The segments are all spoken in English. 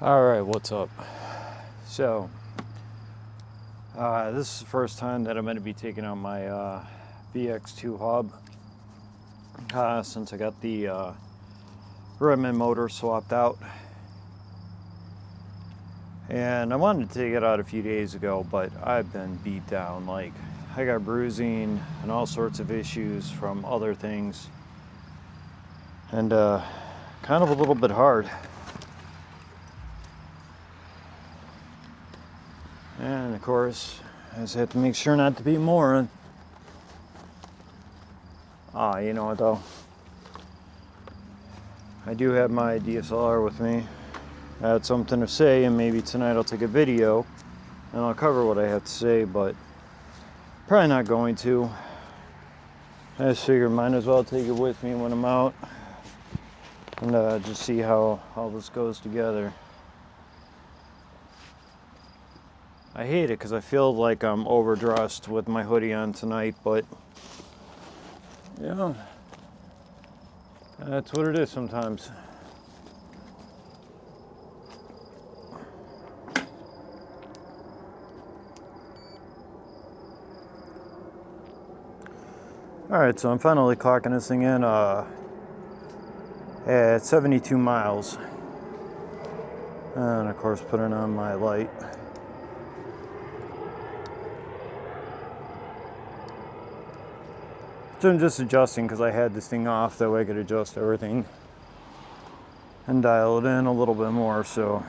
All right, what's up? So, this is the first time that I'm going to be taking out my VX2Hub since I got the rim and motor swapped out. And I wanted to take it out a few days ago, but I've been beat down. Like, I got bruising and all sorts of issues from other things, and kind of a little bit hard. And of course, I just have to make sure not to be a moron. You know what though? I do have my DSLR with me. I had something to say, and maybe tonight I'll take a video and I'll cover what I have to say, but probably not going to. I just figured might as well take it with me when I'm out and just see how all this goes together. I hate it because I feel like I'm overdressed with my hoodie on tonight, but yeah, that's what it is sometimes. Alright, so I'm finally clocking this thing in at 72 miles. And of course putting on my light. So I'm just adjusting because I had this thing off, that way I could adjust everything and dial it in a little bit more. So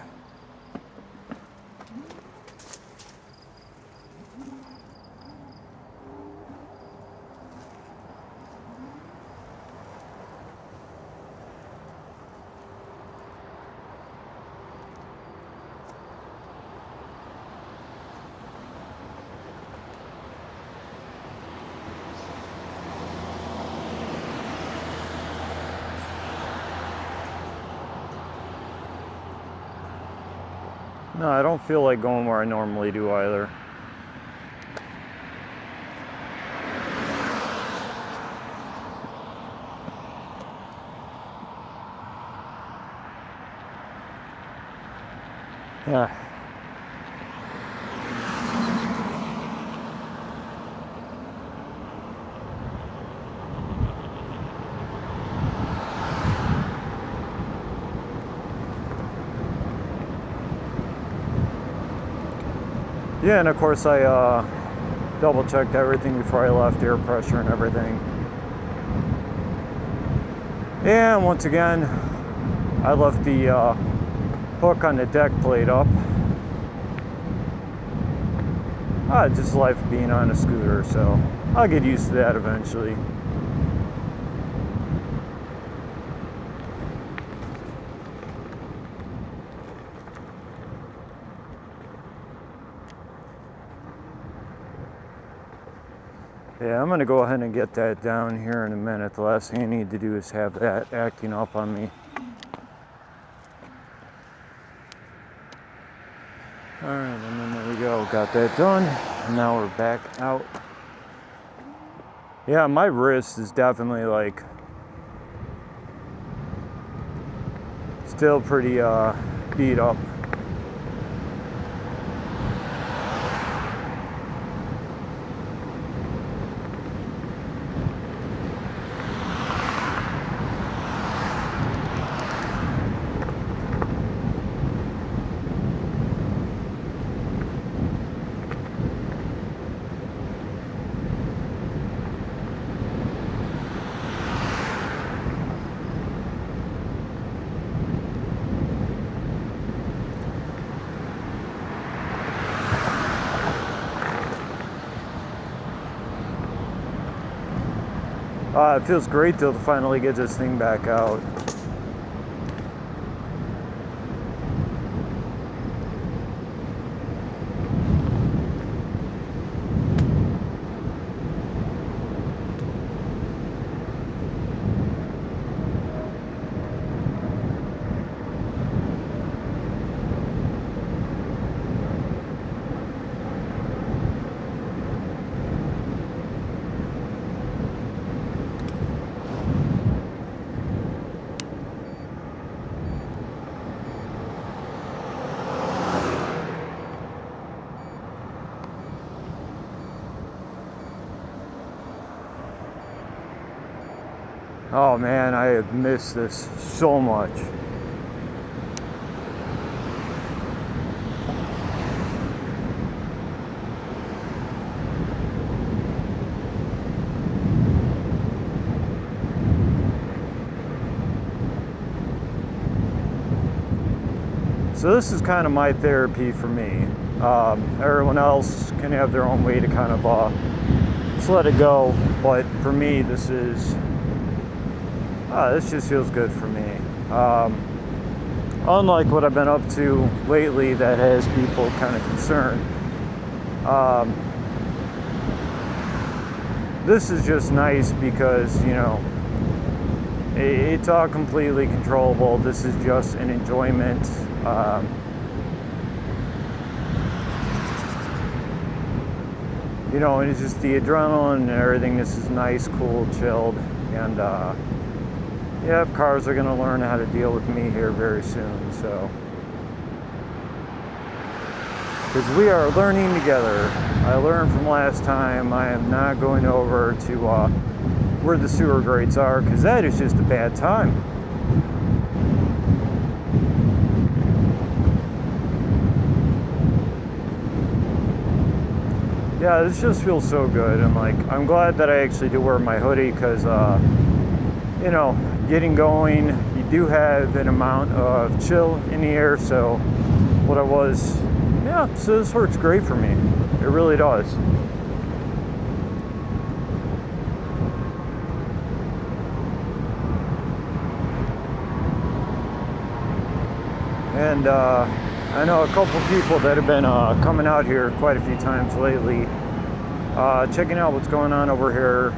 no, I don't feel like going where I normally do either. Yeah. Yeah, and of course I double checked everything before I left, air pressure and everything. And once again, I left the hook on the deck plate up. Just life being on a scooter, so I'll get used to that eventually. Yeah, I'm gonna go ahead and get that down here in a minute. The last thing I need to do is have that acting up on me. All right, and then there we go. Got that done. And now we're back out. Yeah, my wrist is definitely like still pretty beat up. It feels great though to finally get this thing back out. Oh man, I have missed this so much. So this is kind of my therapy for me. Everyone else can have their own way to kind of just let it go, but for me, this just feels good for me. Unlike what I've been up to lately that has people kind of concerned. This is just nice because, you know, it's all completely controllable. This is just an enjoyment. You know, and it's just the adrenaline and everything. This is nice, cool, chilled, and yeah, cars are gonna learn how to deal with me here very soon. So, because we are learning together. I learned from last time. I am not going over to where the sewer grates are, because that is just a bad time. Yeah, this just feels so good, and like, I'm glad that I actually do wear my hoodie, because you know, getting going, you do have an amount of chill in the air. So what I was, yeah, so this works great for me. It really does. And I know a couple people that have been coming out here quite a few times lately, checking out what's going on over here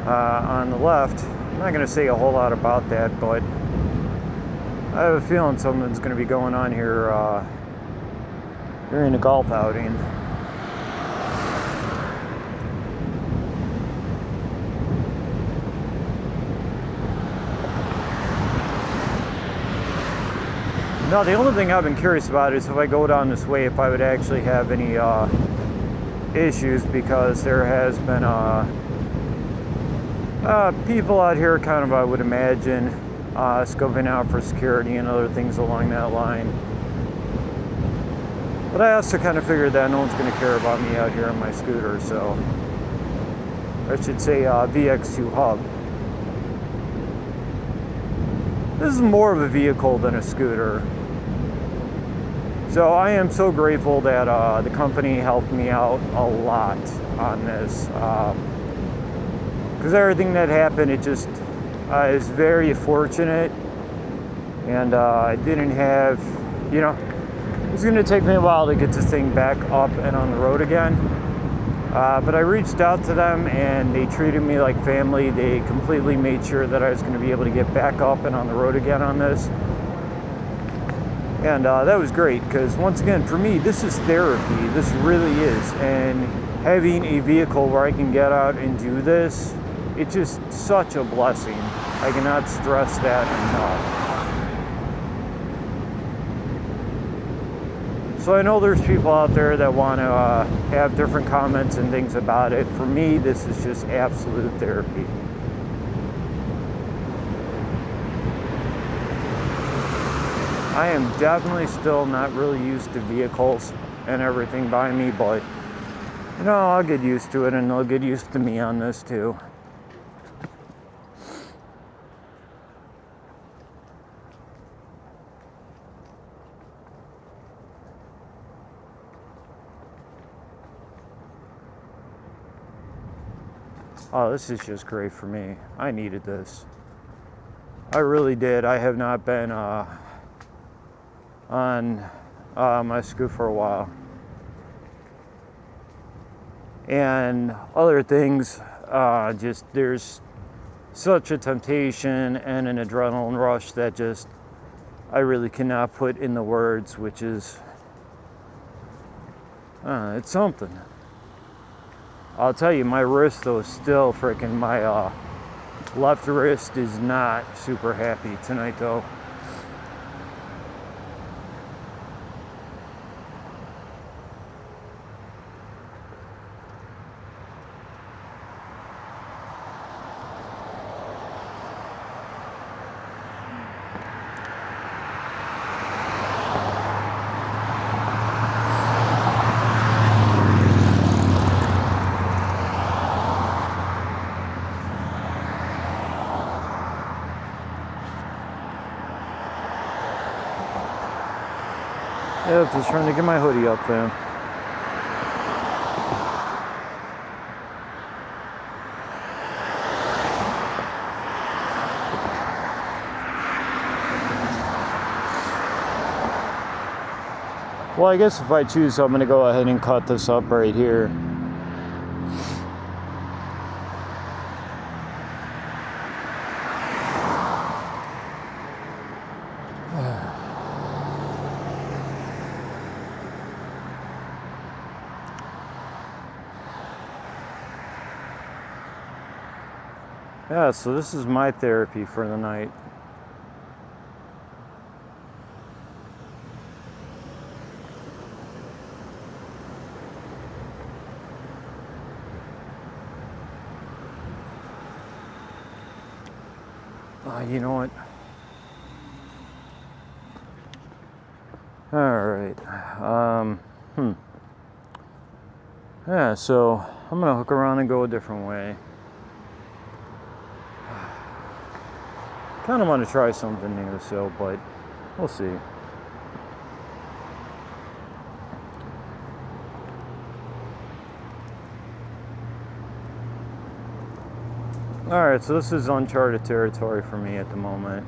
on the left. I'm not going to say a whole lot about that, but I have a feeling something's going to be going on here during the golf outing. Now, the only thing I've been curious about is if I go down this way, if I would actually have any issues, because there has been people out here kind of, I would imagine, scoping out for security and other things along that line. But I also kind of figured that no one's going to care about me out here on my scooter, so I should say VX2Hub. This is more of a vehicle than a scooter. So I am so grateful that the company helped me out a lot on this. Because everything that happened, it just is very fortunate. And I didn't have, you know, it's going to take me a while to get this thing back up and on the road again. But I reached out to them and they treated me like family. They completely made sure that I was going to be able to get back up and on the road again on this. And that was great, because once again, for me, this is therapy. This really is. And having a vehicle where I can get out and do this, it's just such a blessing. I cannot stress that enough. So I know there's people out there that want to have different comments and things about it. For me, this is just absolute therapy. I am definitely still not really used to vehicles and everything by me, but you know, I'll get used to it, and they'll get used to me on this too. Oh, this is just great for me. I needed this. I really did. I have not been on my scoot for a while. And other things, just there's such a temptation and an adrenaline rush that just I really cannot put in the words, which is it's something. I'll tell you, my wrist though is still freaking, my left wrist is not super happy tonight though. Yep, just trying to get my hoodie up there. Well, I guess if I choose, I'm going to go ahead and cut this up right here. Yeah, so this is my therapy for the night. You know what? All right. Yeah, so I'm gonna hook around and go a different way. Kind of want to try something new, so, but we'll see. Alright, so this is uncharted territory for me at the moment.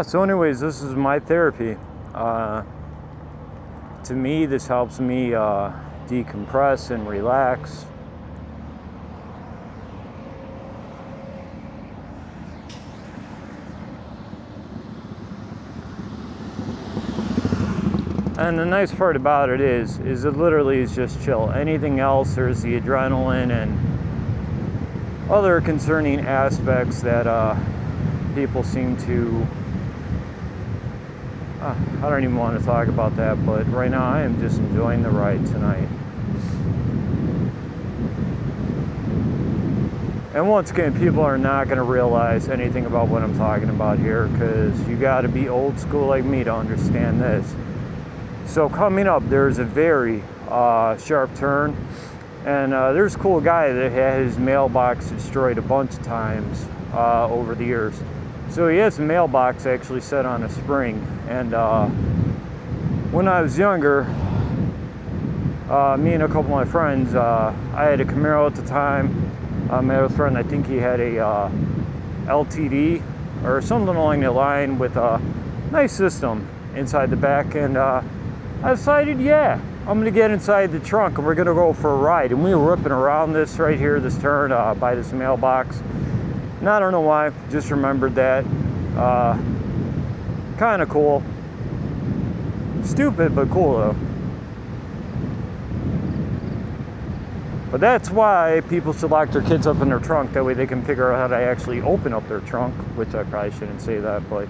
So anyways, this is my therapy. To me, this helps me decompress and relax. And the nice part about it is it literally is just chill. Anything else, there's the adrenaline and other concerning aspects that people seem to, I don't even want to talk about that, but right now I am just enjoying the ride tonight. And once again, people are not going to realize anything about what I'm talking about here, because you got to be old school like me to understand this. So coming up, there's a very sharp turn, and there's a cool guy that had his mailbox destroyed a bunch of times over the years. So he has a mailbox actually set on a spring, and when I was younger, me and a couple of my friends, I had a Camaro at the time. My other friend, I think he had a LTD or something along the line with a nice system inside the back, and I decided, yeah, I'm gonna get inside the trunk and we're gonna go for a ride. And we were ripping around this right here, this turn by this mailbox. And I don't know why, just remembered that. Kind of cool. Stupid, but cool though. But that's why people should lock their kids up in their trunk. That way they can figure out how to actually open up their trunk, which I probably shouldn't say that, but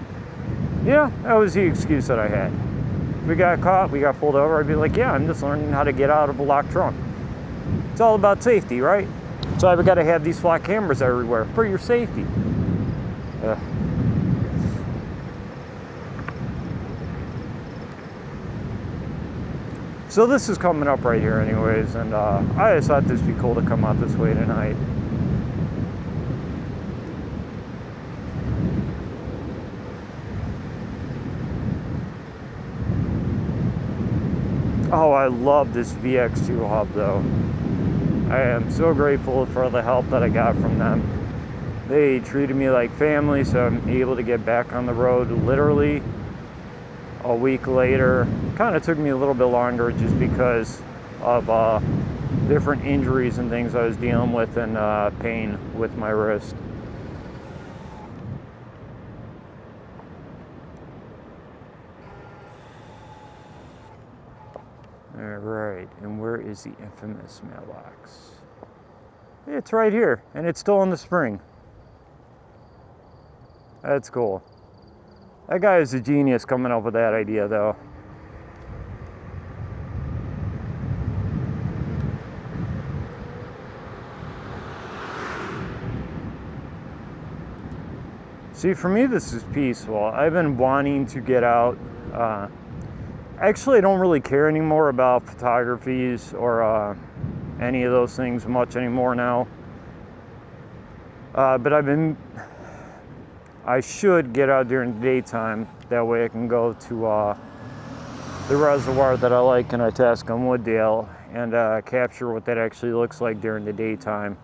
yeah, that was the excuse that I had. If we got caught, we got pulled over, I'd be like, yeah, I'm just learning how to get out of a locked trunk. It's all about safety, right? So I've got to have these flat cameras everywhere for your safety. So this is coming up right here anyways, and I just thought this would be cool to come out this way tonight. Oh, I love this VX2Hub though. I am so grateful for the help that I got from them. They treated me like family, so I'm able to get back on the road literally a week later. Kind of took me a little bit longer just because of different injuries and things I was dealing with, and pain with my wrist. All right, and where is the infamous mailbox? It's right here, and it's still in the spring. That's cool. That guy is a genius coming up with that idea, though. See, for me, this is peaceful. I've been wanting to get out. Actually, I don't really care anymore about photographies or any of those things much anymore now. But I should get out during the daytime. That way I can go to the reservoir that I like in Itasca and Wooddale and capture what that actually looks like during the daytime.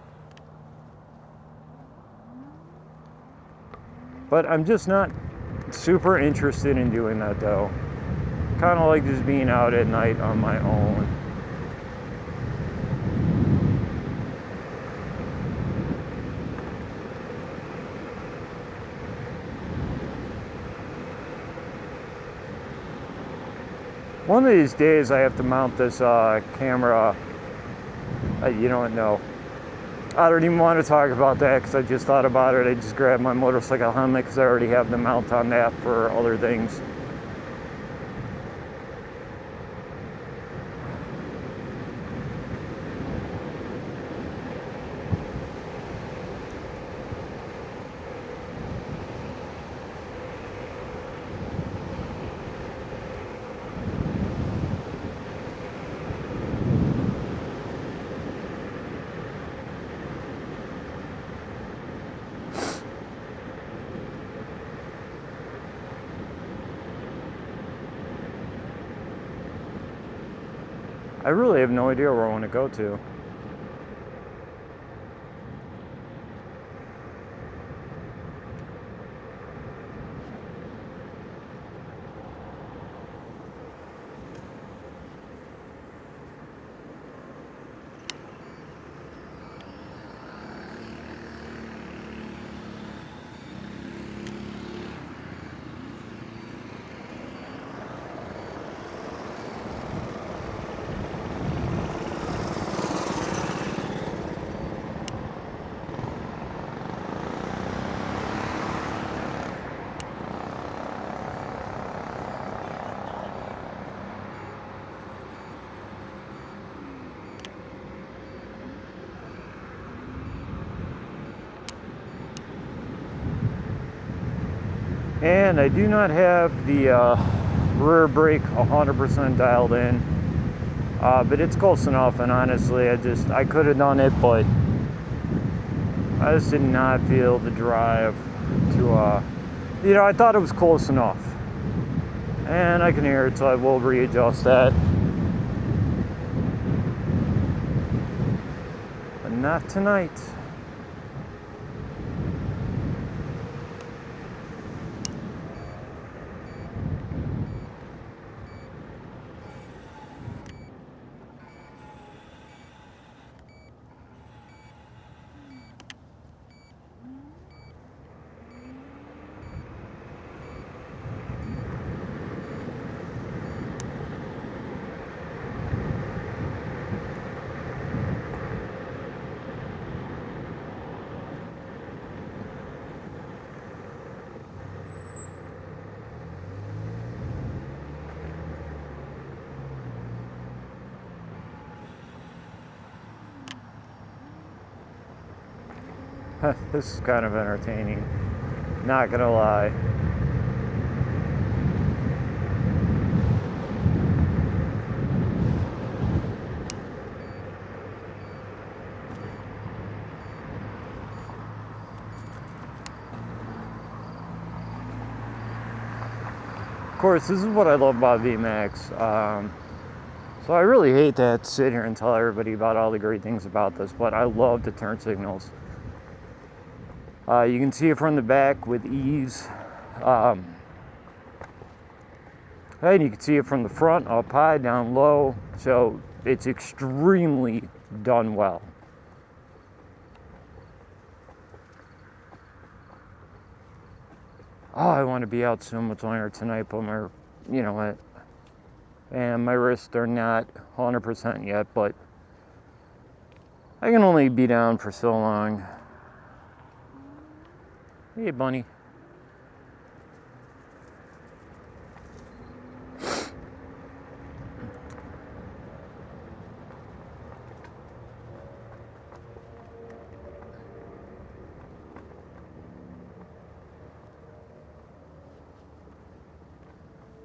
But I'm just not super interested in doing that though. Kind of like just being out at night on my own. One of these days I have to mount this camera. You know what, no. I don't even want to talk about that because I just thought about it. I just grabbed my motorcycle helmet because I already have the mount on that for other things. I really have no idea where I want to go to. And I do not have the rear brake 100% dialed in, but it's close enough. And honestly, I could have done it, but I just did not feel the drive to, you know, I thought it was close enough. And I can hear it, so I will readjust that. But not tonight. This is kind of entertaining, not gonna lie. Of course, this is what I love about VMAX. So I really hate to have to sit here and tell everybody about all the great things about this, but I love the turn signals. You can see it from the back with ease. And you can see it from the front, up high, down low. So it's extremely done well. Oh, I want to be out so much longer tonight, but my, you know what, and my wrists are not 100% yet, but I can only be down for so long. Hey, bunny.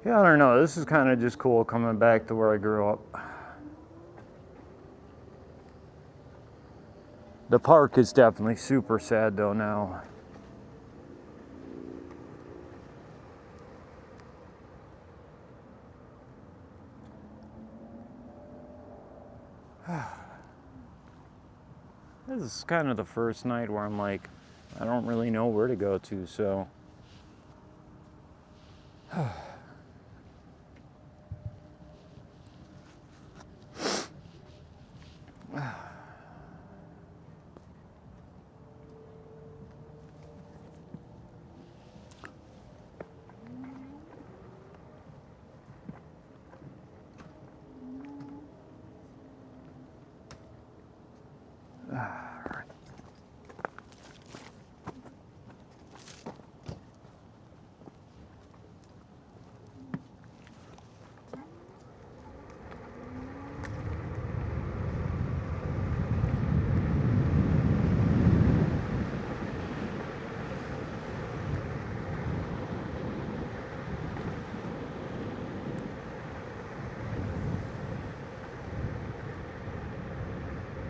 Yeah, I don't know. This is kind of just cool coming back to where I grew up. The park is definitely super sad though now. This is kind of the first night where I'm like, I don't really know where to go to, so.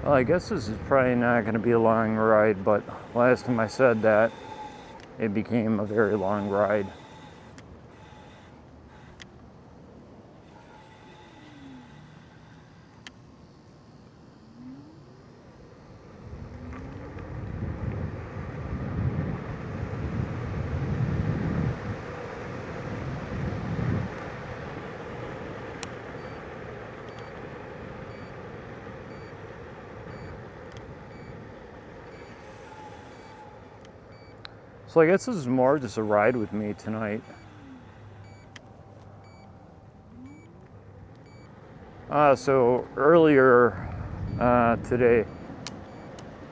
Well, I guess this is probably not going to be a long ride, but last time I said that, it became a very long ride. So I guess this is more just a ride with me tonight. So earlier today,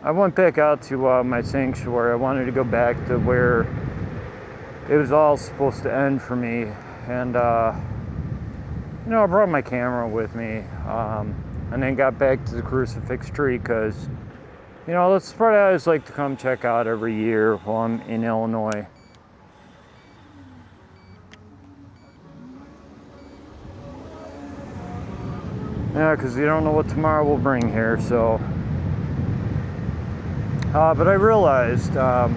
I went back out to my sanctuary. I wanted to go back to where it was all supposed to end for me. And, you know, I brought my camera with me and then got back to the crucifix tree because, you know, that's part I always like to come check out every year while I'm in Illinois. Yeah, because you don't know what tomorrow will bring here, so. But I realized last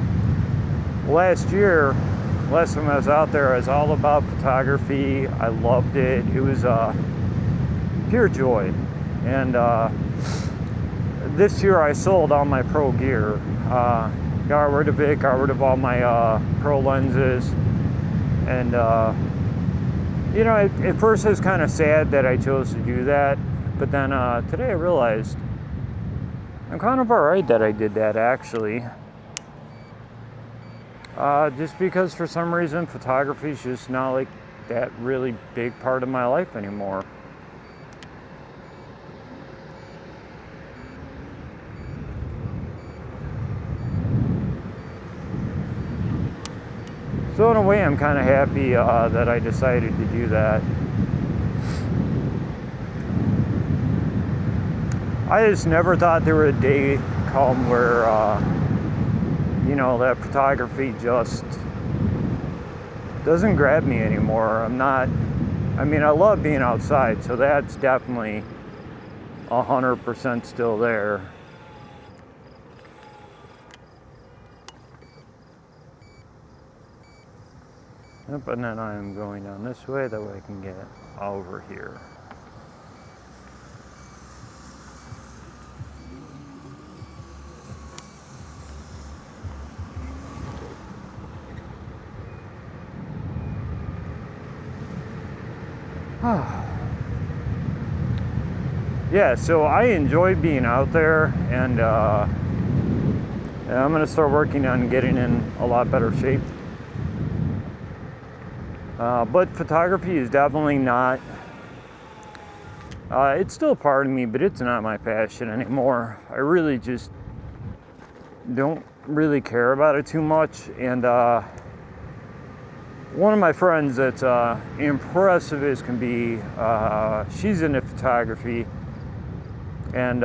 time I was out there, I was all about photography. I loved it. It was pure joy. And this year I sold all my pro gear. Got rid of it, got rid of all my pro lenses. And, you know, at first it was kind of sad that I chose to do that. But then today I realized I'm kind of alright that I did that, actually. Just because for some reason photography is just not like that really big part of my life anymore. So in a way, I'm kind of happy that I decided to do that. I just never thought there would a day come where, you know, that photography just doesn't grab me anymore. I mean, I love being outside, so that's definitely 100% still there. Yep, and then I'm going down this way, that way I can get over here. Yeah, so I enjoy being out there, and I'm gonna start working on getting in a lot better shape. But photography is definitely not, it's still a part of me, but it's not my passion anymore. I really just don't really care about it too much. And one of my friends that's impressive as can be, she's into photography, and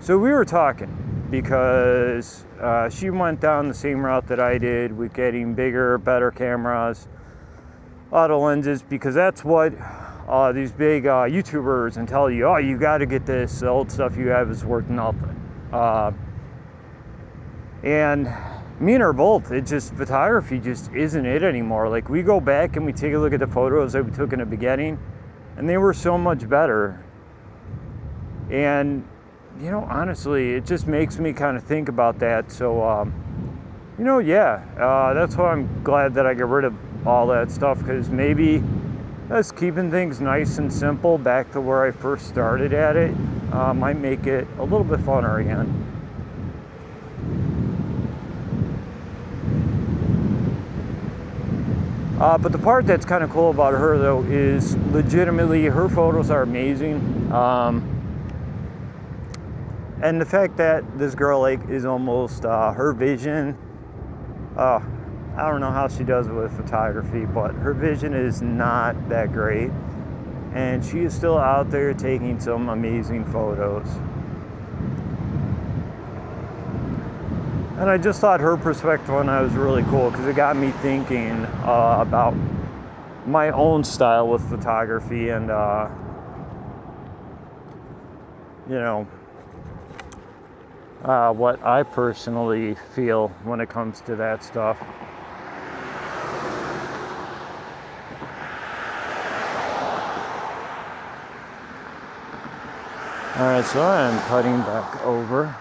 so we were talking because she went down the same route that I did with getting bigger, better cameras, auto lenses, because that's what these big YouTubers and tell you, oh, you got to get this, the old stuff you have is worth nothing. And me and her both, it just, photography just isn't it anymore. Like, we go back and we take a look at the photos that we took in the beginning, and they were so much better. And, you know, honestly, it just makes me kind of think about that. So, you know, yeah, that's why I'm glad that I get rid of all that stuff, because maybe that's keeping things nice and simple back to where I first started at it. Might make it a little bit funner again. But the part that's kind of cool about her, though, is legitimately her photos are amazing. And the fact that this girl, like, is almost her vision. I don't know how she does it with photography, but her vision is not that great. And she is still out there taking some amazing photos. And I just thought her perspective on that was really cool, because it got me thinking about my own style with photography and, you know, what I personally feel when it comes to that stuff. Alright, so I'm cutting back over.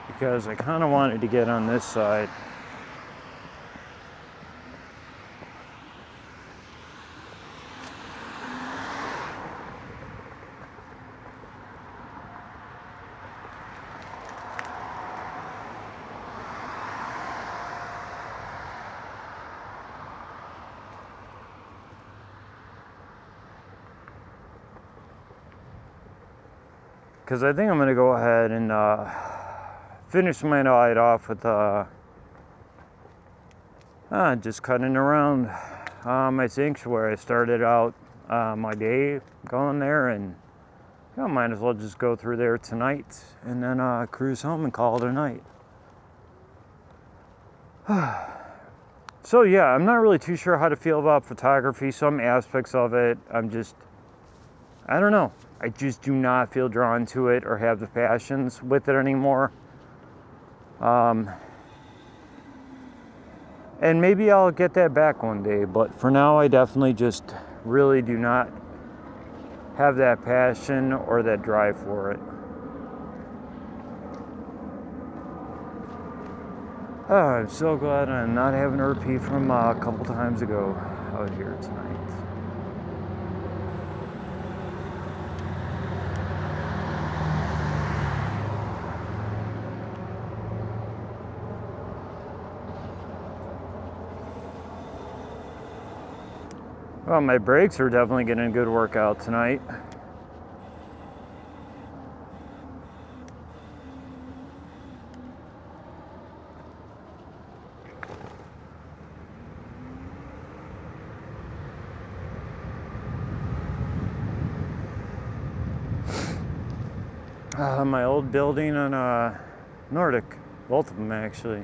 Because I kind of wanted to get on this side. Because I think I'm going to go ahead and finish my night off with just cutting around my sanctuary. I started out my day going there, and I might as well just go through there tonight and then cruise home and call it a night. So yeah, I'm not really too sure how to feel about photography. Some aspects of it, I don't know. I just do not feel drawn to it or have the passions with it anymore. And maybe I'll get that back one day, but for now I definitely just really do not have that passion or that drive for it. Oh, I'm so glad I'm not having a repeat from a couple times ago out here tonight. Well, my brakes are definitely getting a good workout tonight. My old building on Nordic, both of them actually.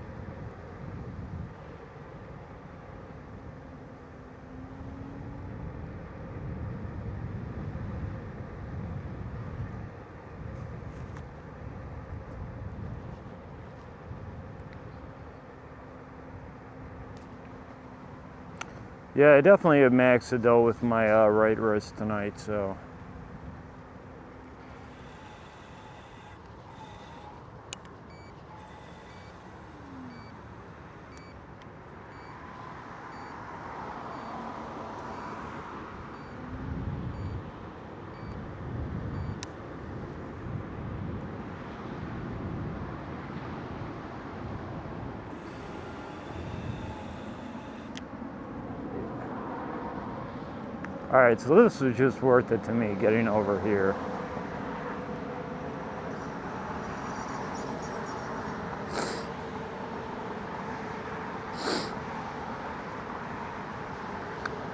Yeah, I definitely have maxed it though with my right wrist tonight, so. Alright, so this was just worth it to me, getting over here.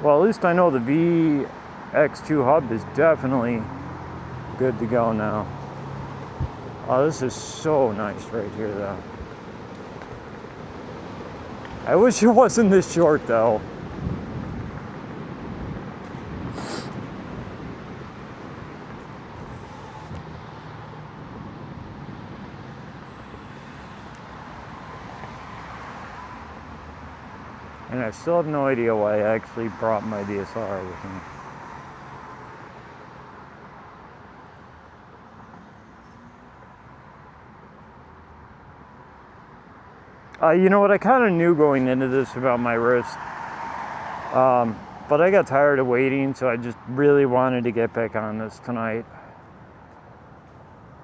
Well, at least I know the VX2Hub is definitely good to go now. Oh, this is so nice right here, though. I wish it wasn't this short, though. And I still have no idea why I actually brought my DSLR with me. You know what, I kind of knew going into this about my wrist, but I got tired of waiting, so I just really wanted to get back on this tonight.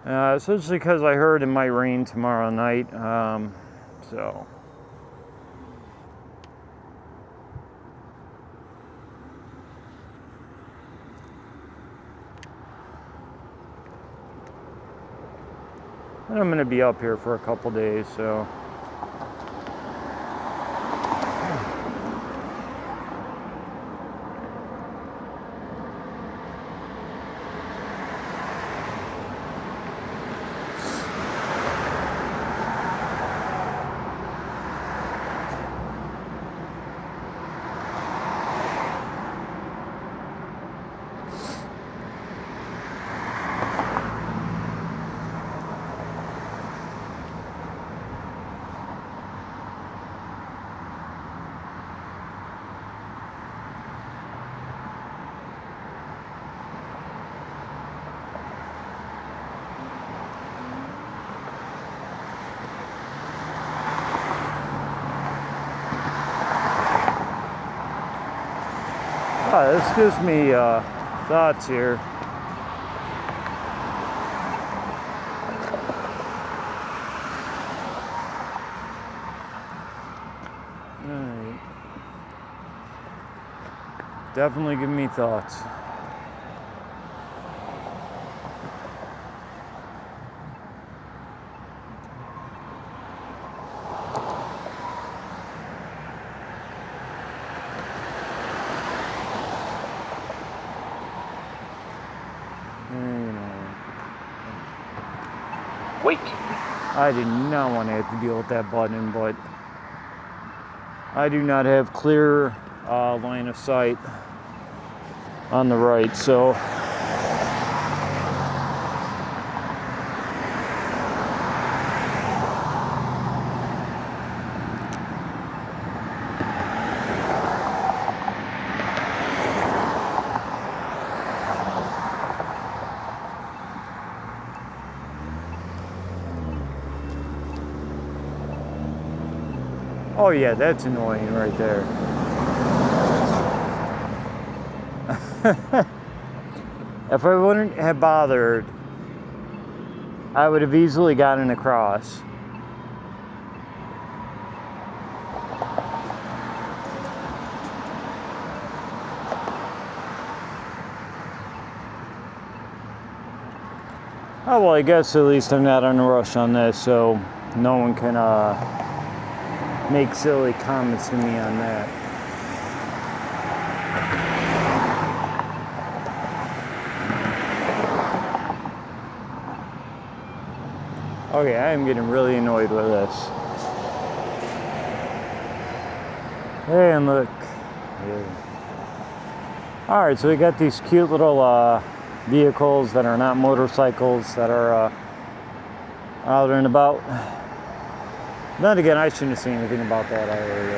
Especially because I heard it might rain tomorrow night, so. And I'm going to be up here for a couple days, so. This gives me thoughts here. Alright. Definitely give me thoughts. Wait. I did not want to have to deal with that button, but I do not have clear line of sight on the right, so oh yeah, that's annoying right there. If I wouldn't have bothered, I would have easily gotten across. Oh well, I guess at least I'm not in a rush on this, so no one can make silly comments to me on that. Okay, I am getting really annoyed with this. And look. Yeah. Alright, so we got these cute little vehicles that are not motorcycles that are out and about. Then again, I shouldn't have seen anything about that either.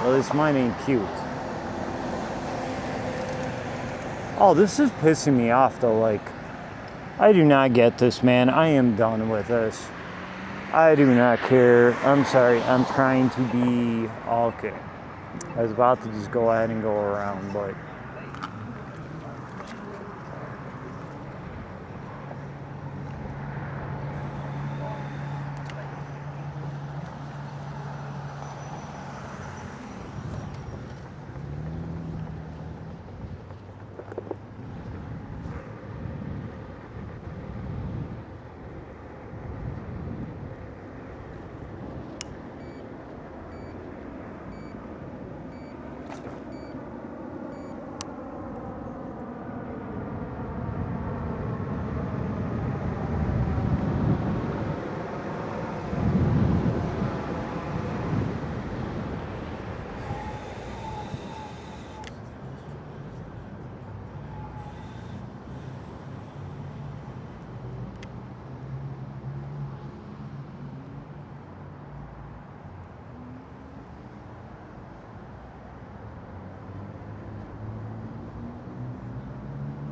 Well, at least mine ain't cute. Oh, this is pissing me off though. Like, I do not get this, man. I am done with this. I do not care. I'm sorry. I'm trying to be okay. I was about to just go ahead and go around, but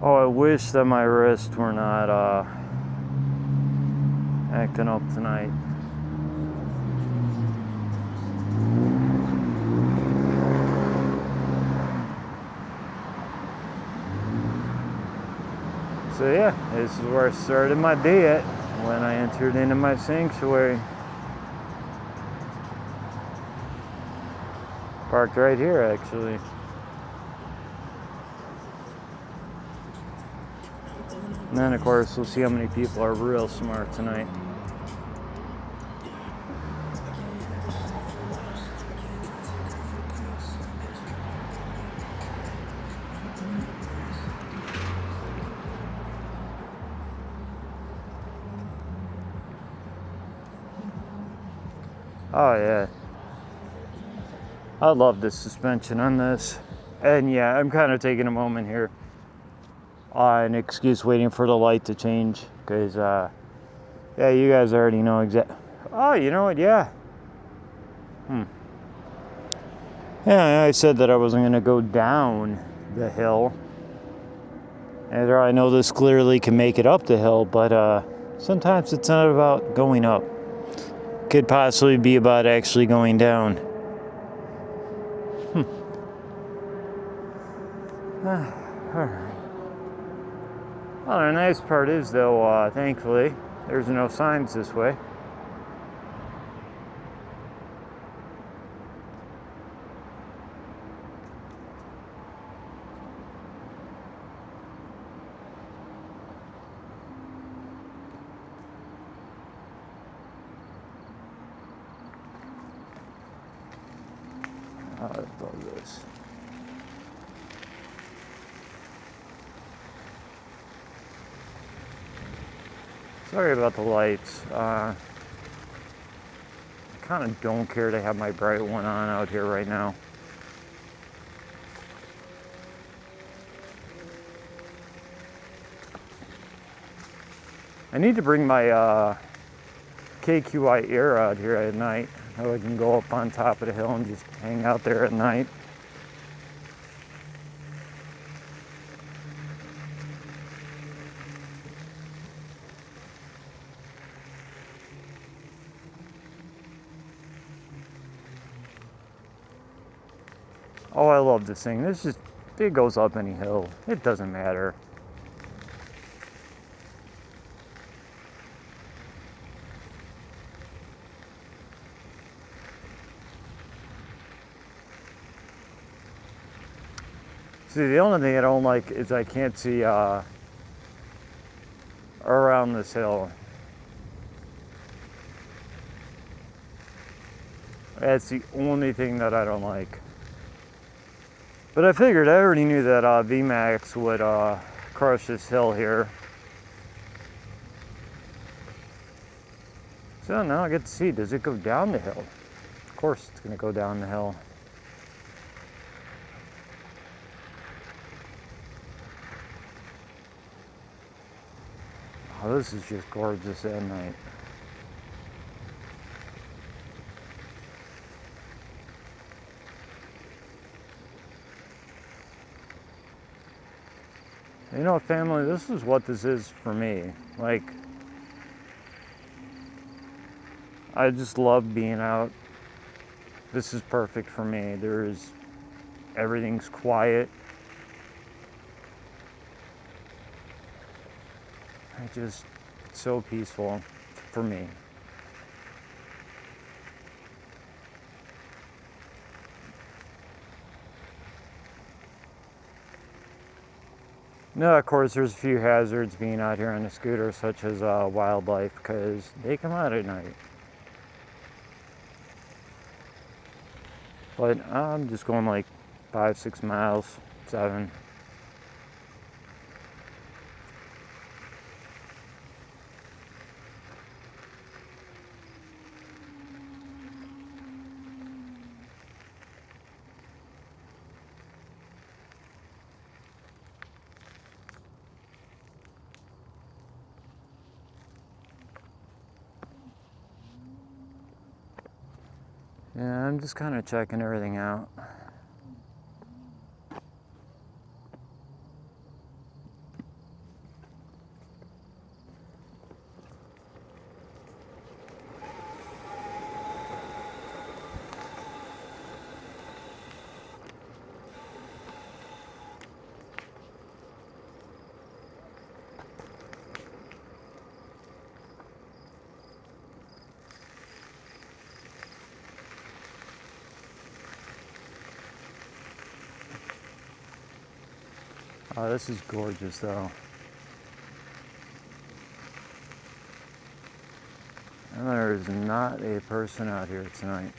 Oh, I wish that my wrists were not acting up tonight. So yeah, this is where I started my day at when I entered into my sanctuary. Parked right here, actually. And then, of course, we'll see how many people are real smart tonight. Oh yeah, I love the suspension on this. And yeah, I'm kind of taking a moment here, an excuse waiting for the light to change, because yeah, you guys already know exactly. Oh, you know what? Yeah. Yeah, I said that I wasn't going to go down the hill. And I know this clearly can make it up the hill, but sometimes it's not about going up. Could possibly be about actually going down. Alright. Well, the nice part is, though, thankfully, there's no signs this way. I love this. Sorry about the lights. I kind of don't care to have my bright one on out here right now. I need to bring my KQI air out here at night. So I can go up on top of the hill and just hang out there at night. Oh, I love this thing. It goes up any hill. It doesn't matter. See, the only thing I don't like is I can't see around this hill. That's the only thing that I don't like. But I figured, I already knew that VMAX would crush this hill here. So now I get to see, does it go down the hill? Of course it's going to go down the hill. Oh, this is just gorgeous at night. You know, family, this is what this is for me. Like, I just love being out. This is perfect for me. Everything's quiet. It's so peaceful for me. Now, of course, there's a few hazards being out here on a scooter, such as wildlife, because they come out at night. But I'm just going like 5-6 miles, 7. Yeah, I'm just kind of checking everything out. Oh, this is gorgeous though. And there is not a person out here tonight.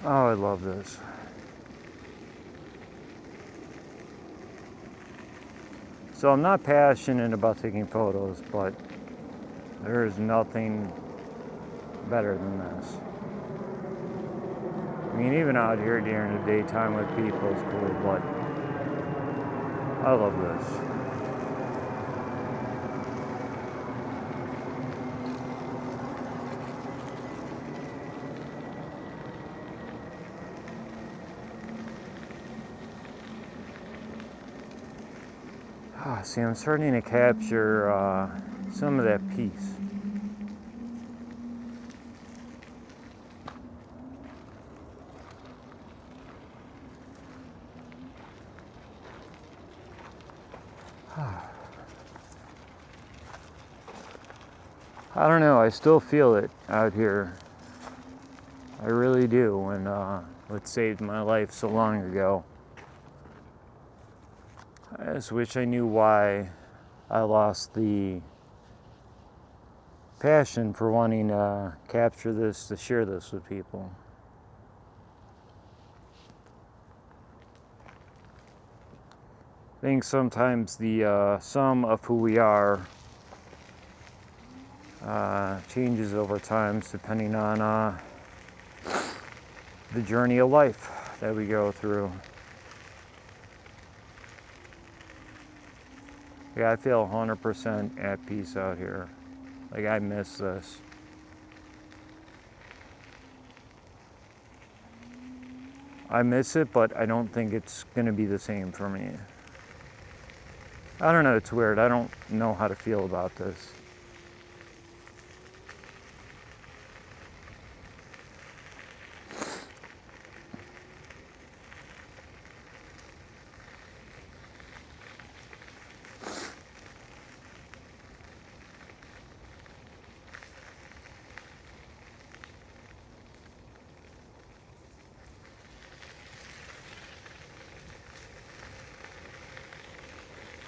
Oh, I love this. So I'm not passionate about taking photos, but there is nothing better than this. I mean, even out here during the daytime with people is cool, but I love this. See, I'm starting to capture some of that peace. I don't know, I still feel it out here. I really do, and what saved my life so long ago. I just wish I knew why I lost the passion for wanting to capture this, to share this with people. I think sometimes the sum of who we are changes over time depending on the journey of life that we go through. Yeah, I feel 100% at peace out here. Like, I miss this. I miss it, but I don't think it's gonna be the same for me. I don't know, it's weird. I don't know how to feel about this.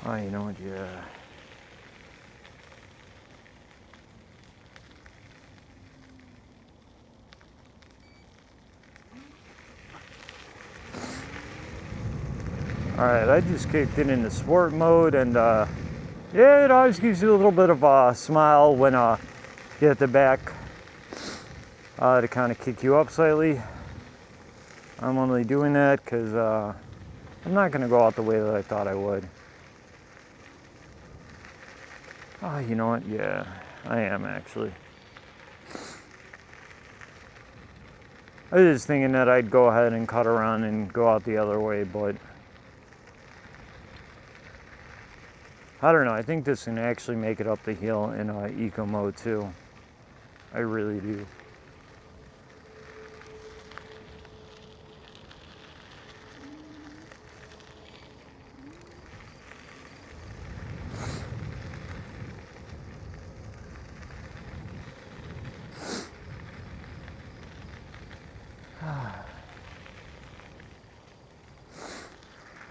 Oh, you know what, yeah. Alright, I just kicked it into sport mode, and yeah, it always gives you a little bit of a smile when you hit the back to kind of kick you up slightly. I'm only doing that because I'm not going to go out the way that I thought I would. Oh, you know what? Yeah, I am actually. I was just thinking that I'd go ahead and cut around and go out the other way, but I don't know. I think this can actually make it up the hill in eco mode too. I really do.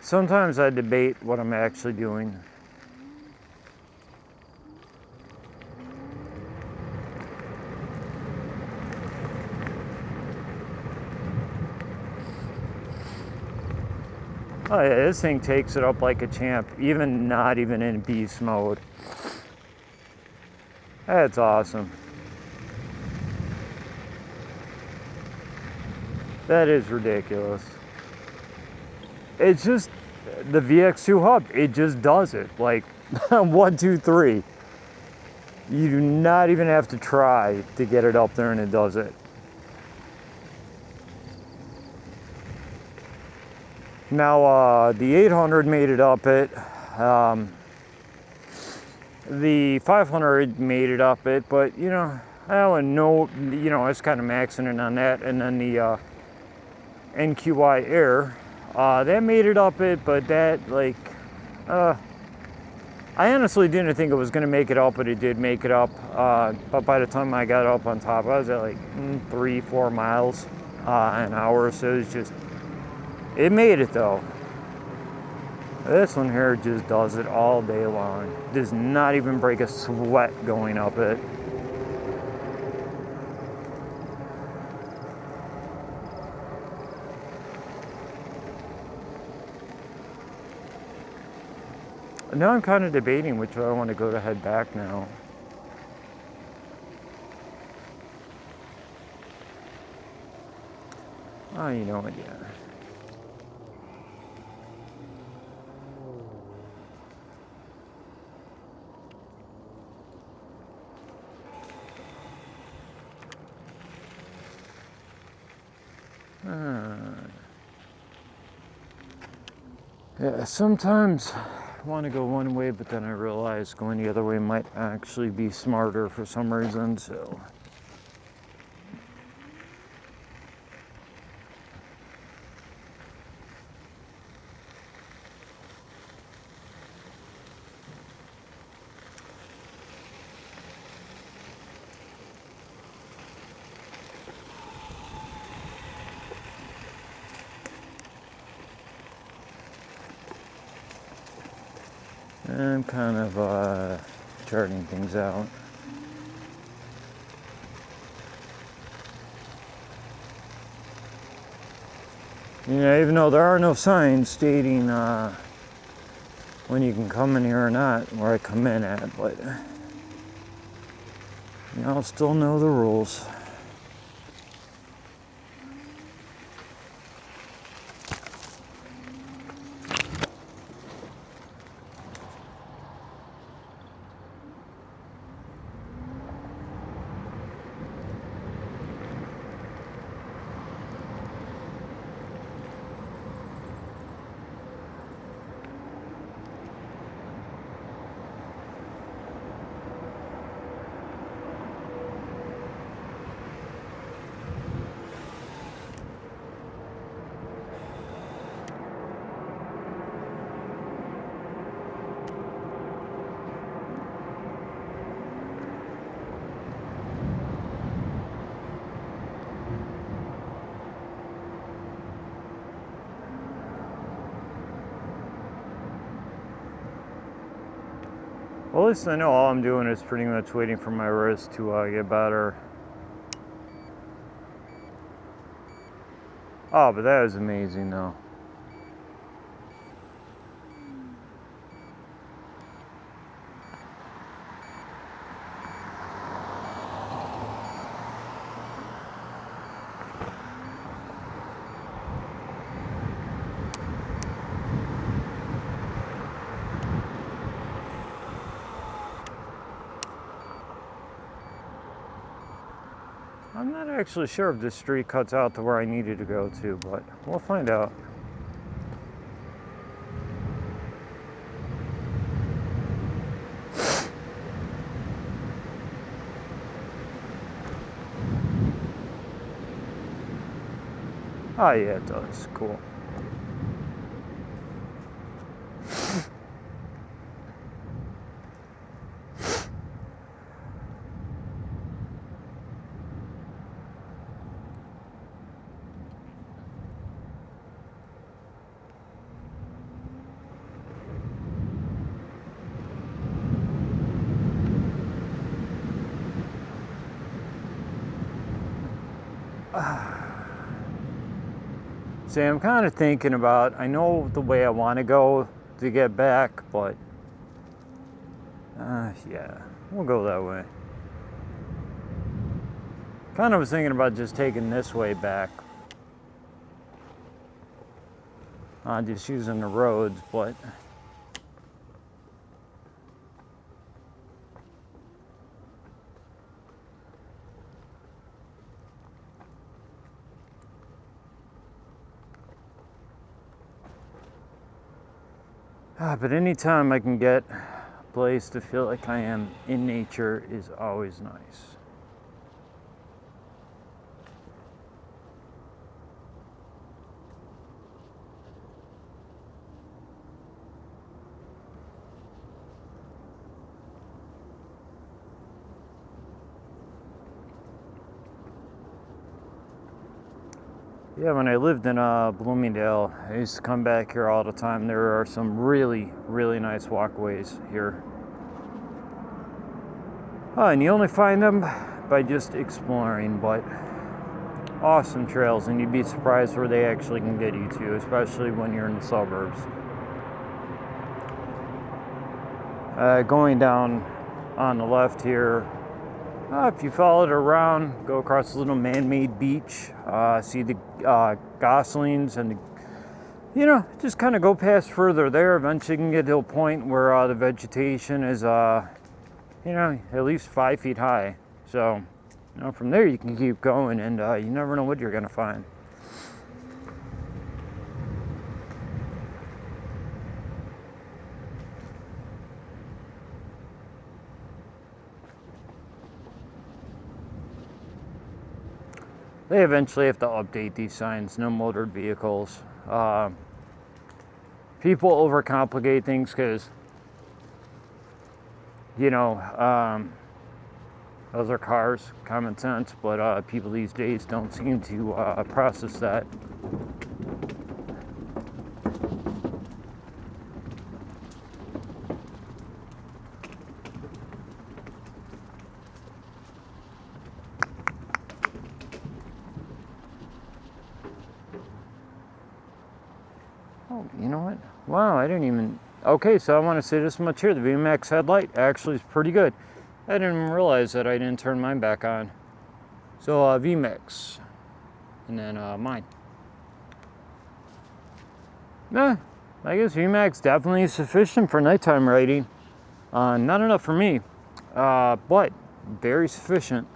Sometimes I debate what I'm actually doing. Oh yeah, this thing takes it up like a champ, even not even in beast mode. That's awesome. That is ridiculous. It's just the VX2Hub. It just does it. Like 1, 2, 3. You do not even have to try to get it up there, and it does it. Now, the 800 made it up it. The 500 made it up it, but you know, I don't know, you know, I was kind of maxing it on that. And then the NQI Air, that made it up it, but that, like, I honestly didn't think it was going to make it up, but it did make it up. But by the time I got up on top, I was at like 3-4 miles an hour. So it was just, it made it though. This one here just does it all day long. Does not even break a sweat going up it. Now I'm kind of debating which way I want to go to head back now. Oh, you know what, yeah. Yeah, sometimes I want to go one way, but then I realize going the other way might actually be smarter for some reason, so. I'm kind of charting things out. You know, even though there are no signs stating when you can come in here or not, where I come in at, but you know, I'll still know the rules. Well, at least I know all I'm doing is pretty much waiting for my wrist to get better. Oh, but that was amazing though. I'm not actually sure if this street cuts out to where I needed to go to, but we'll find out. Oh yeah, it does. Cool. See, I'm kind of thinking about, I know the way I want to go to get back, but yeah, we'll go that way. Kind of was thinking about just taking this way back. Just using the roads, but but anytime I can get a place to feel like I am in nature is always nice. Yeah, when I lived in Bloomingdale, I used to come back here all the time. There are some really, really nice walkways here. And you only find them by just exploring, but awesome trails, and you'd be surprised where they actually can get you to, especially when you're in the suburbs. Going down on the left here, if you follow it around, go across a little man-made beach, see the goslings, and you know, just kind of go past further there. Eventually you can get to a point where the vegetation is you know, at least 5 feet high. So you know, from there you can keep going, and you never know what you're gonna find. They eventually have to update these signs, no motored vehicles. People overcomplicate things because, you know, those are cars, common sense, but people these days don't seem to process that. Oh, you know what? Wow, I didn't even... Okay, so I want to say this much here. The VMAX headlight actually is pretty good. I didn't even realize that I didn't turn mine back on. So, VMAX. And then mine. I guess VMAX definitely is sufficient for nighttime riding. Not enough for me, but very sufficient.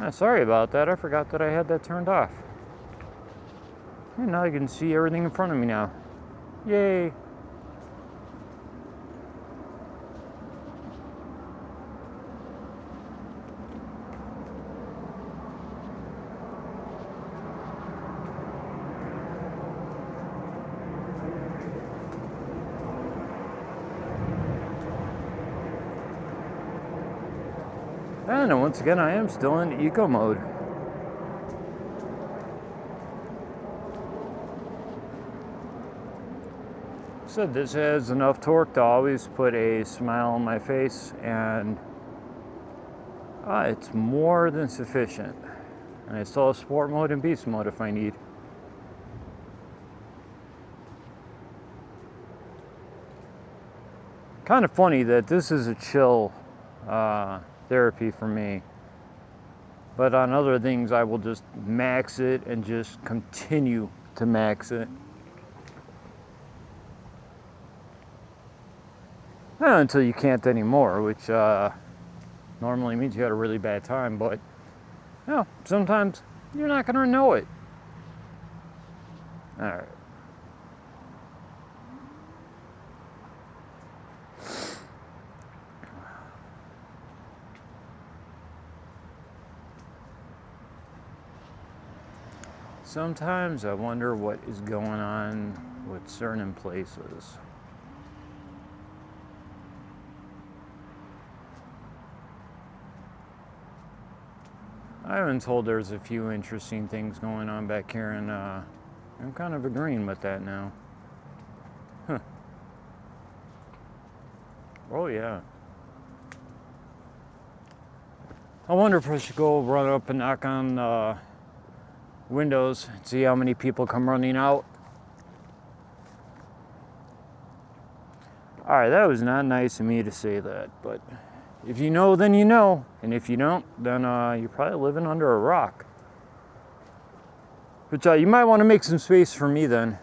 Sorry about that. I forgot that I had that turned off. And now I can see everything in front of me now. Yay! And once again, I am still in eco mode. So this has enough torque to always put a smile on my face, and it's more than sufficient. And I still have sport mode and beast mode if I need. Kind of funny that this is a chill therapy for me, but on other things I will just max it and just continue to max it. Until you can't anymore, which normally means you had a really bad time, but you know, sometimes you're not going to know it. All right. Sometimes I wonder what is going on with certain places. I've been told there's a few interesting things going on back here, and I'm kind of agreeing with that now. Huh. Oh yeah. I wonder if I should go run up and knock on windows and see how many people come running out. Alright, that was not nice of me to say that, but If you know, then you know. And if you don't, then you're probably living under a rock. But you might want to make some space for me then.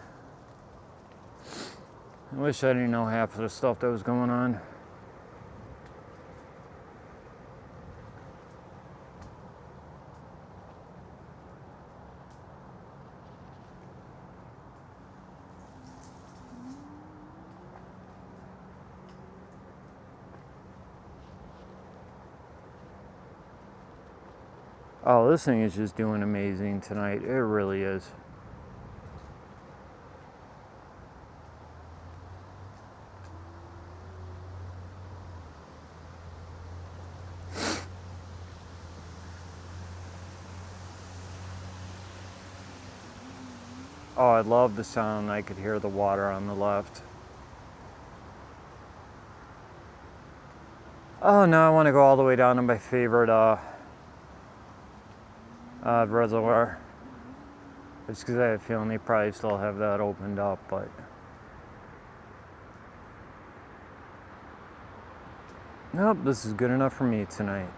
I wish I didn't know half of the stuff that was going on. Oh, this thing is just doing amazing tonight. It really is. Oh, I love the sound. I could hear the water on the left. Oh, now I want to go all the way down to my favorite reservoir. Just because I have a feeling they probably still have that opened up, but nope, this is good enough for me tonight.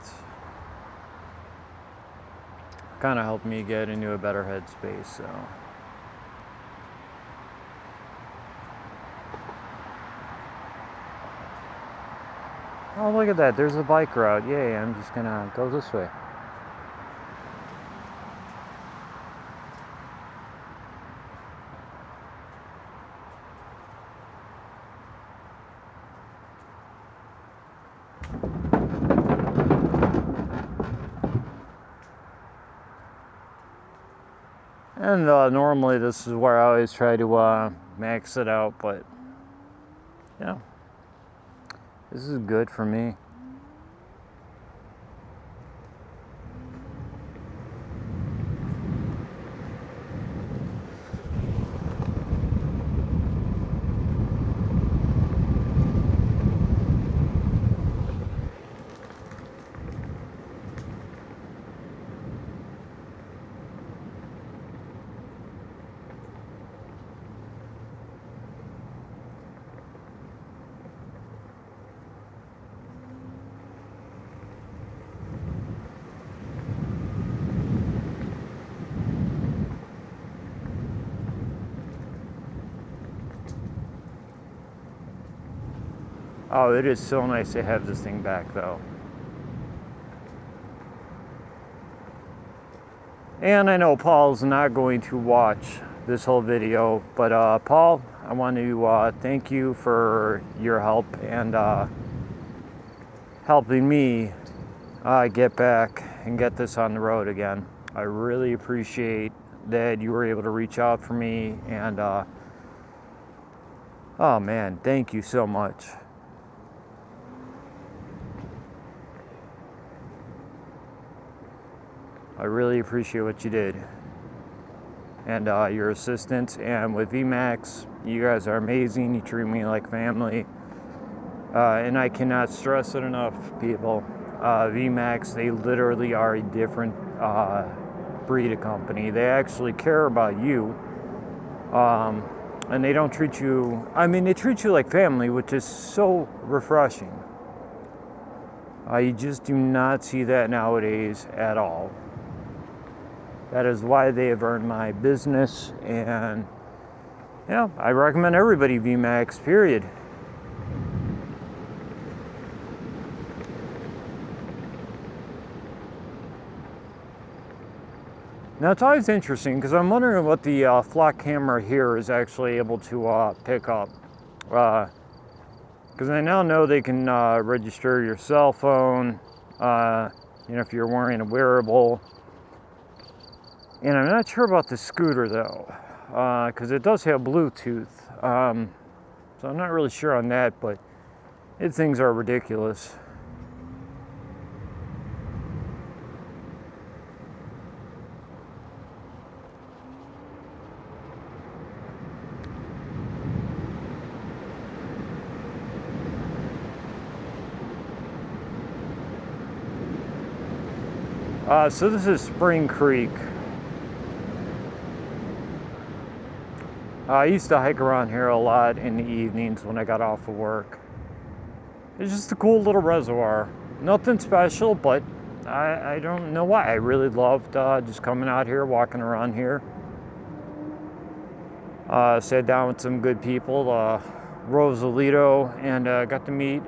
Kind of helped me get into a better headspace, so. Oh, look at that, there's a bike route. Yay, I'm just gonna go this way. And normally this is where I always try to max it out, but yeah, this is good for me. Oh, it is so nice to have this thing back though. And I know Paul's not going to watch this whole video, but Paul, I want to thank you for your help and helping me get back and get this on the road again. I really appreciate that you were able to reach out for me, and oh man, thank you so much. I really appreciate what you did, and your assistance. And with VMAX, you guys are amazing. You treat me like family, and I cannot stress it enough, people. VMAX, they literally are a different breed of company. They actually care about you, and they don't treat you, I mean, they treat you like family, which is so refreshing. You just do not see that nowadays at all. That is why they have earned my business, and yeah, I recommend everybody VMAX, period. Now it's always interesting because I'm wondering what the flock camera here is actually able to pick up. Because I now know they can register your cell phone, you know, if you're wearing a wearable. And I'm not sure about the scooter though, because it does have Bluetooth. So I'm not really sure on that, but these things are ridiculous. So this is Spring Creek. I used to hike around here a lot in the evenings when I got off of work. It's just a cool little reservoir. Nothing special, but I don't know why. I really loved just coming out here, walking around here. Sat down with some good people, Rosalito, and got to meet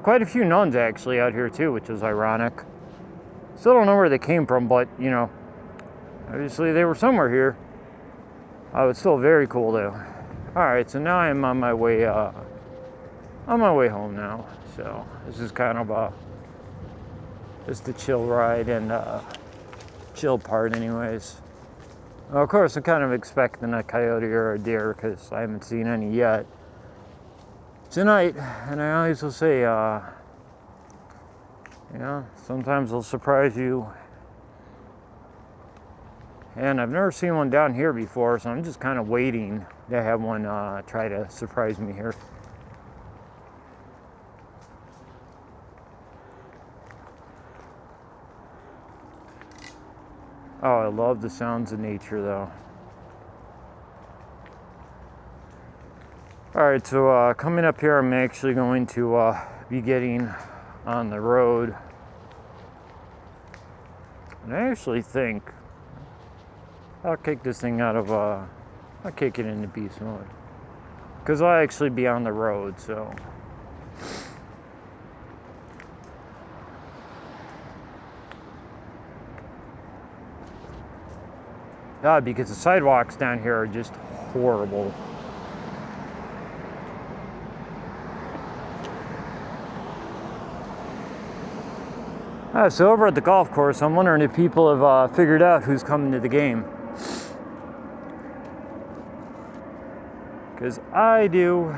quite a few nuns actually out here too, which is ironic. Still don't know where they came from, but you know, obviously they were somewhere here. It's still very cool though. All right, so now I'm on my way home now. So this is kind of just a chill ride and chill part, anyways. Well, of course, I'm kind of expecting a coyote or a deer because I haven't seen any yet tonight. And I always will say, you know, sometimes they'll surprise you. And I've never seen one down here before, so I'm just kind of waiting to have one try to surprise me here. Oh, I love the sounds of nature though. All right, so coming up here, I'm actually going to be getting on the road. And I actually think I'll kick this thing out of, I'll kick it into beast mode. Because I'll actually be on the road, so. Because the sidewalks down here are just horrible. So over at the golf course, I'm wondering if people have figured out who's coming to the game. Because I do.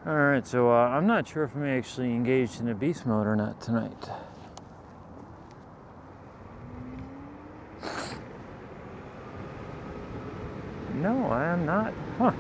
Alright, so I'm not sure if I'm actually engaged in a beast mode or not tonight. No, I am not. Huh.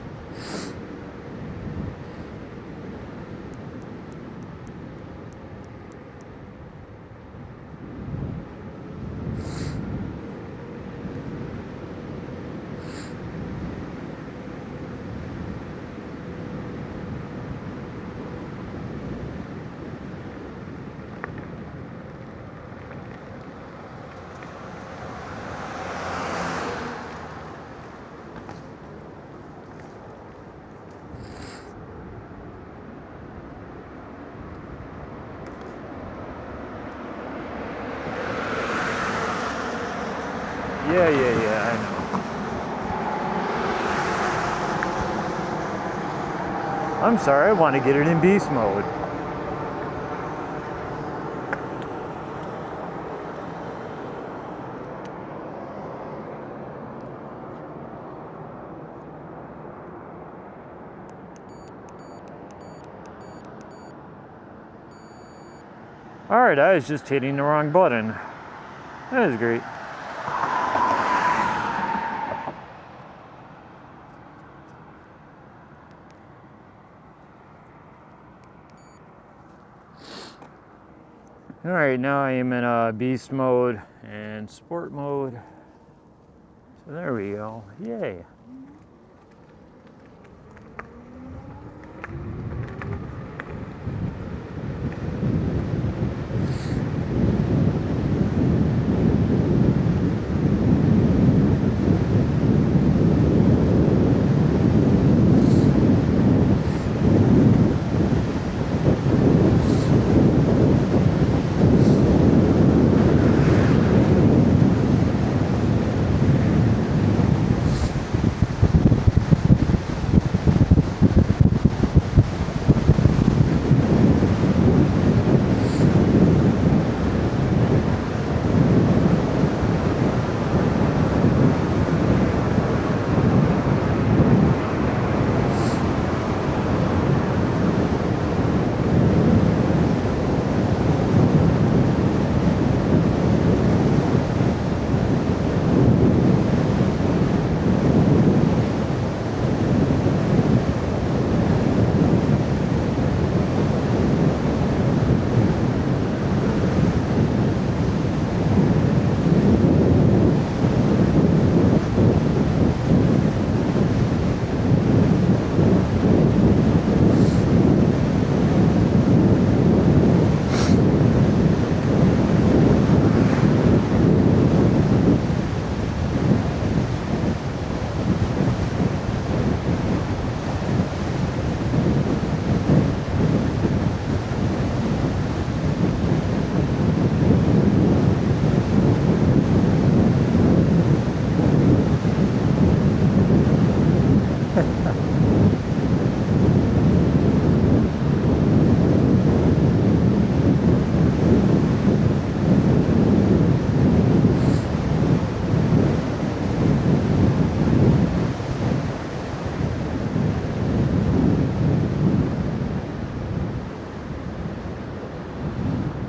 Yeah, I know. I'm sorry, I want to get it in beast mode. Alright, I was just hitting the wrong button. That is great. Alright, now I am in beast mode and sport mode. So there we go. Yay.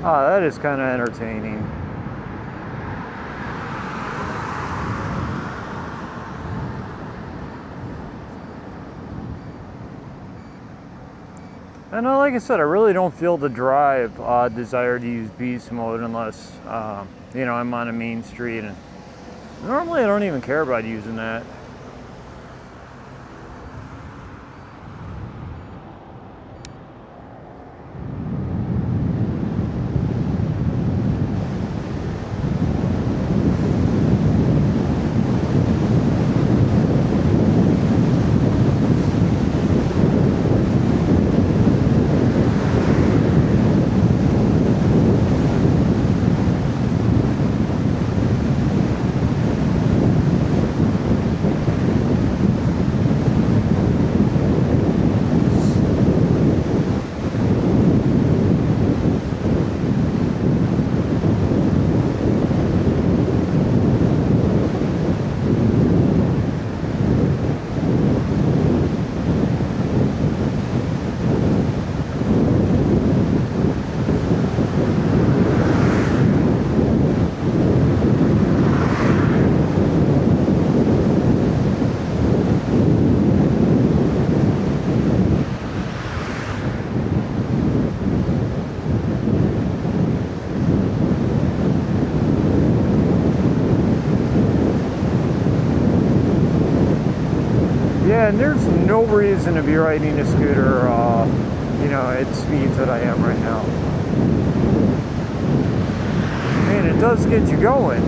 Ah, that is kind of entertaining. And like I said, I really don't feel the desire to use beast mode unless, you know, I'm on a main street, and normally I don't even care about using that. Yeah, and there's no reason to be riding a scooter, you know, at speeds that I am right now. I mean, it does get you going.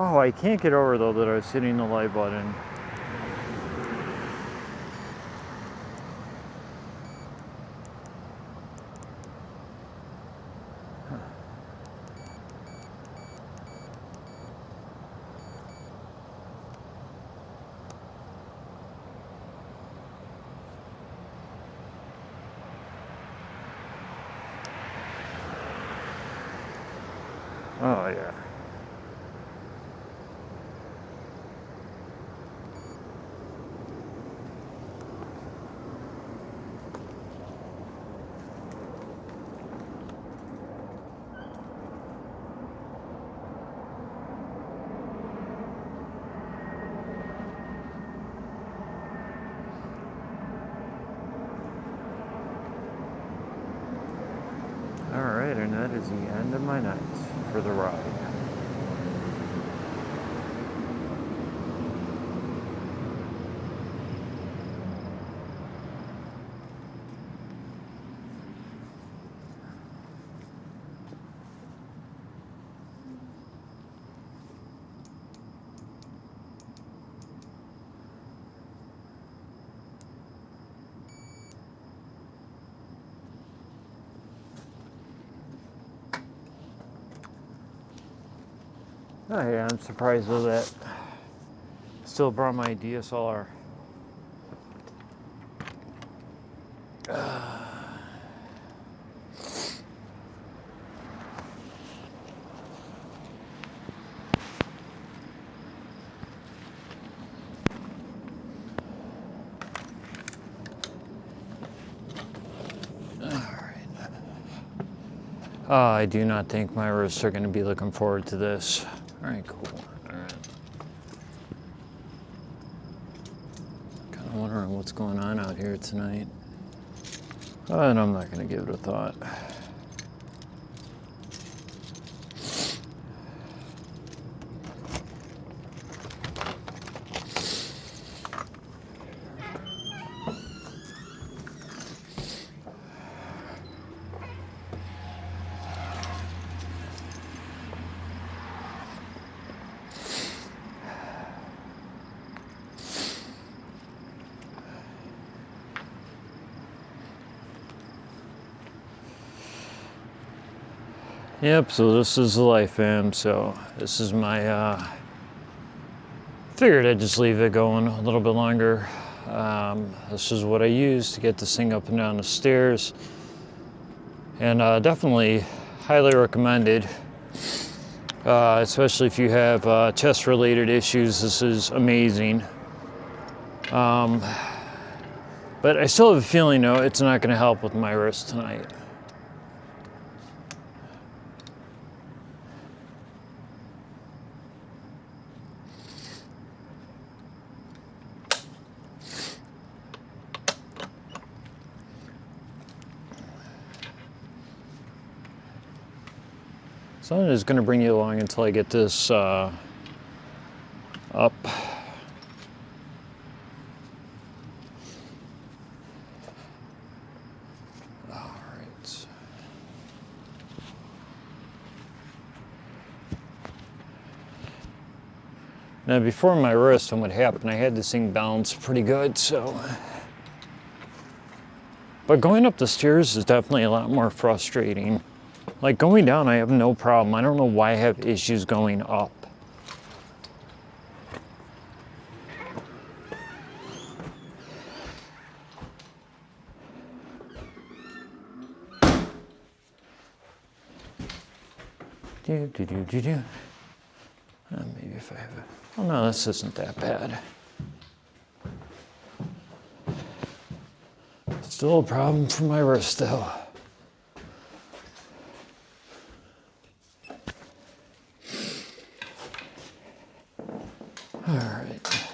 Oh, I can't get over though that I was hitting the light button. Oh yeah. Alright, and that is the end of my night for the ride. Oh yeah, I'm surprised with that. Still brought my DSLR. I do not think my roasts are going to be looking forward to this. All right, cool. All right. Kind of wondering what's going on out here tonight. And I'm not going to give it a thought. Yep, so this is the life, fam. So this is my, figured I'd just leave it going a little bit longer. This is what I use to get this thing up and down the stairs. And definitely highly recommended, especially if you have chest-related issues. This is amazing. But I still have a feeling, though, it's not going to help with my wrist tonight. So I'm just going to bring you along until I get this up. All right. Now before my wrist, and what happened, I had this thing balanced pretty good, so. But going up the stairs is definitely a lot more frustrating. Like going down, I have no problem. I don't know why I have issues going up. Maybe if I have a, oh no, this isn't that bad. Still a problem for my wrist though. All right.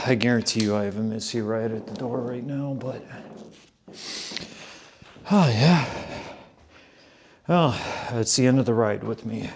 I guarantee you I have a Missy right at the door right now, but oh yeah. Well, it's the end of the ride with me.